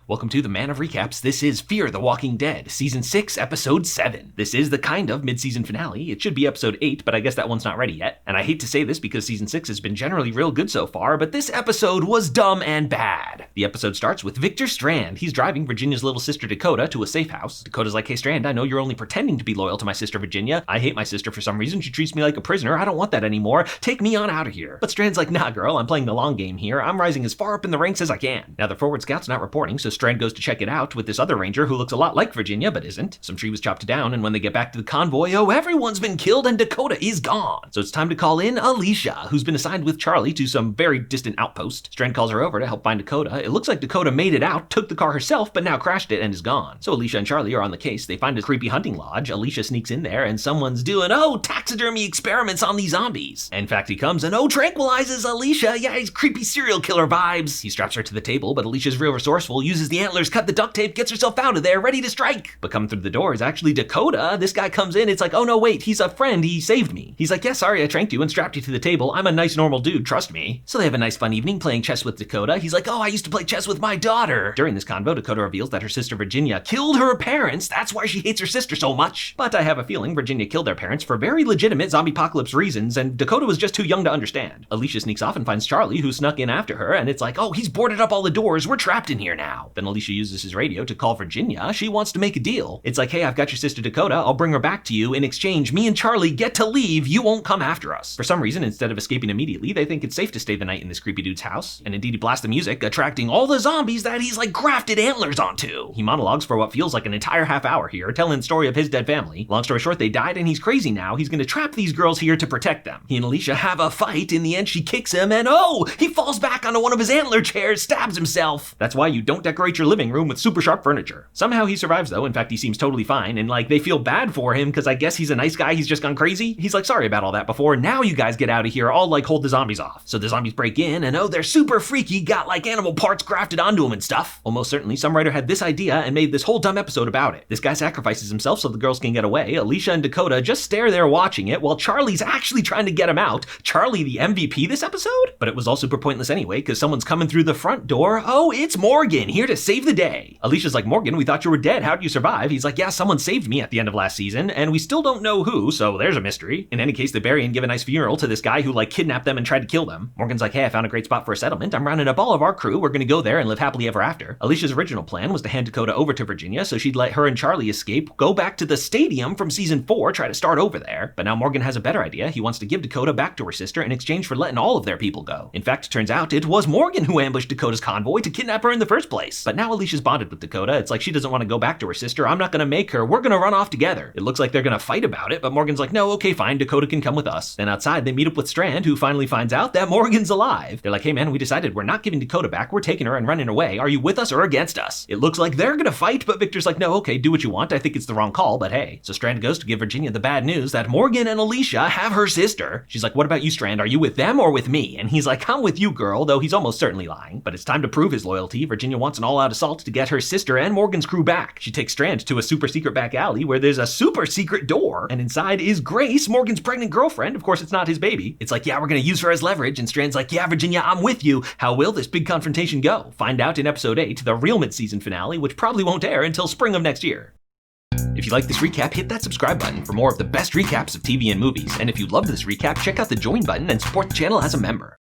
Welcome to the Man of Recaps. This is Fear the Walking Dead, Season 6, Episode 7. This is the kind of mid-season finale. It should be Episode 8, but I guess that one's not ready yet. And I hate to say this because Season 6 has been generally real good so far, but this episode was dumb and bad. The episode starts with Victor Strand. He's driving Virginia's little sister Dakota to a safe house. Dakota's like, "Hey Strand, I know you're only pretending to be loyal to my sister Virginia. I hate my sister for some reason. She treats me like a prisoner. I don't want that anymore. Take me on out of here." But Strand's like, "Nah girl, I'm playing the long game here. I'm rising as far up in the ranks as I can." Now the forward scout's not reporting, so Strand goes to check it out with this other ranger who looks a lot like Virginia but isn't. Some tree was chopped down, and when they get back to the convoy, oh, everyone's been killed and Dakota is gone. So it's time to call in Alicia, who's been assigned with Charlie to some very distant outpost. Strand calls her over to help find Dakota. It looks like Dakota made it out, took the car herself, but now crashed it and is gone. So Alicia and Charlie are on the case. They find a creepy hunting lodge. Alicia sneaks in there and someone's doing, taxidermy experiments on these zombies. In fact, he comes and, tranquilizes Alicia. Yeah, he's creepy serial killer vibes. He straps her to the table, but Alicia's real resourceful, uses the antlers, cut the duct tape, gets herself out of there, ready to strike. But coming through the door is actually Dakota. This guy comes in, it's like, oh no, wait, he's a friend, he saved me. He's like, yeah, sorry, I tranked you and strapped you to the table. I'm a nice normal dude, trust me. So they have a nice fun evening playing chess with Dakota. He's like, I used to play chess with my daughter. During this convo, Dakota reveals that her sister Virginia killed her parents. That's why she hates her sister so much. But I have a feeling Virginia killed their parents for very legitimate zombie apocalypse reasons, and Dakota was just too young to understand. Alicia sneaks off and finds Charlie, who snuck in after her, and it's like, he's boarded up all the doors. We're trapped in here now. Then Alicia uses his radio to call Virginia. She wants to make a deal. It's like, hey, I've got your sister Dakota. I'll bring her back to you. In exchange, me and Charlie get to leave. You won't come after us. For some reason, instead of escaping immediately, they think it's safe to stay the night in this creepy dude's house. And indeed, he blasts the music, attracting all the zombies that he's like grafted antlers onto. He monologues for what feels like an entire half hour here, telling the story of his dead family. Long story short, they died and he's crazy now. He's going to trap these girls here to protect them. He and Alicia have a fight. In the end, she kicks him and he falls back onto one of his antler chairs, stabs himself. That's why you don't decorate your living room with super sharp furniture. Somehow he survives though. In fact, he seems totally fine, and they feel bad for him because I guess he's a nice guy, he's just gone crazy. He's like, sorry about all that before, now you guys get out of here, I'll hold the zombies off. So the zombies break in and they're super freaky, got animal parts grafted onto them and stuff. Well, most certainly some writer had this idea and made this whole dumb episode about it. This guy sacrifices himself so the girls can get away. Alicia and Dakota just stare there watching it while Charlie's actually trying to get him out. Charlie the MVP this episode? But it was all super pointless anyway because someone's coming through the front door. It's Morgan, here to save the day. Alicia's like, Morgan, we thought you were dead, how'd you survive? He's like, yeah, someone saved me at the end of last season, and we still don't know who, so there's a mystery. In any case, they bury and give a nice funeral to this guy who kidnapped them and tried to kill them. Morgan's like, hey, I found a great spot for a settlement. I'm rounding up all of our crew. We're gonna go there and live happily ever after. Alicia's original plan was to hand Dakota over to Virginia so she'd let her and Charlie escape, go back to the stadium from season 4, try to start over there. But now Morgan has a better idea. He wants to give Dakota back to her sister in exchange for letting all of their people go. In fact, it turns out it was Morgan who ambushed Dakota's convoy to kidnap her in the first place. But now Alicia's bonded with Dakota. It's like she doesn't want to go back to her sister. I'm not gonna make her. We're gonna run off together. It looks like they're gonna fight about it, but Morgan's like, no, okay, fine, Dakota can come with us. Then outside, they meet up with Strand, who finally finds out that Morgan's alive. They're like, hey man, we decided we're not giving Dakota back. We're taking her and running away. Are you with us or against us? It looks like they're gonna fight, but Victor's like, no, okay, do what you want. I think it's the wrong call, but hey. So Strand goes to give Virginia the bad news that Morgan and Alicia have her sister. She's like, what about you, Strand? Are you with them or with me? And he's like, I'm with you, girl, though he's almost certainly lying. But it's time to prove his loyalty. Virginia wants an all-out assault to get her sister and Morgan's crew back. She takes Strand to a super secret back alley where there's a super secret door, and inside is Grace, Morgan's pregnant girlfriend. Of course, it's not his baby. It's like, yeah, we're gonna use her as leverage, and Strand's like, yeah, Virginia, I'm with you. How will this big confrontation go? Find out in episode 8, the real mid-season finale, which probably won't air until spring of next year. If you like this recap, hit that subscribe button for more of the best recaps of TV and movies. And if you loved this recap, check out the join button and support the channel as a member.